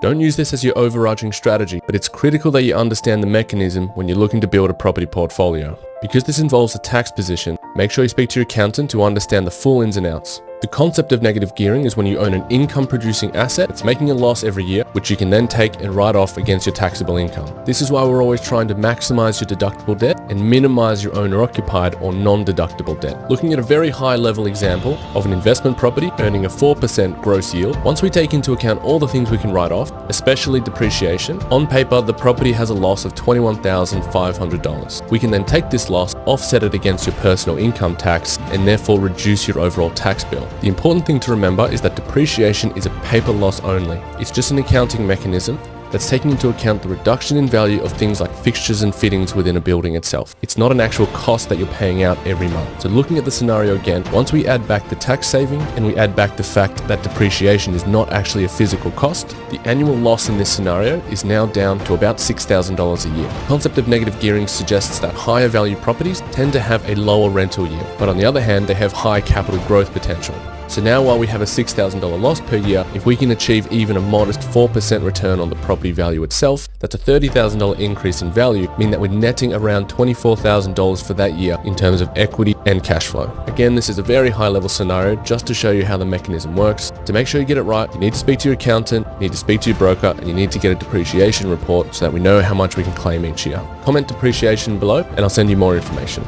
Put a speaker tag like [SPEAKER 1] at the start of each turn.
[SPEAKER 1] Don't use this as your overarching strategy, but it's critical that you understand the mechanism when you're looking to build a property portfolio. Because this involves a tax position, make sure you speak to your accountant to understand the full ins and outs. The concept of negative gearing is when you own an income-producing asset that's making a loss every year, which you can then take and write off against your taxable income. This is why we're always trying to maximize your deductible debt and minimize your owner-occupied or non-deductible debt. Looking at a very high-level example of an investment property earning a 4% gross yield, once we take into account all the things we can write off, especially depreciation, on paper the property has a loss of $21,500. We can then take this loss, offset it against your personal income tax, and therefore reduce your overall tax bill. The important thing to remember is that depreciation is a paper loss only. It's just an accounting mechanism that's taking into account the reduction in value of things like fixtures and fittings within a building itself. It's not an actual cost that you're paying out every month. So looking at the scenario again, once we add back the tax saving and we add back the fact that depreciation is not actually a physical cost, the annual loss in this scenario is now down to about $6,000 a year. The concept of negative gearing suggests that higher value properties tend to have a lower rental yield, but on the other hand, they have high capital growth potential. So now while we have a $6,000 loss per year, if we can achieve even a modest 4% return on the property value itself, that's a $30,000 increase in value, meaning that we're netting around $24,000 for that year in terms of equity and cash flow. Again, this is a very high level scenario just to show you how the mechanism works. To make sure you get it right, you need to speak to your accountant, you need to speak to your broker, and you need to get a depreciation report so that we know how much we can claim each year. Comment depreciation below and I'll send you more information.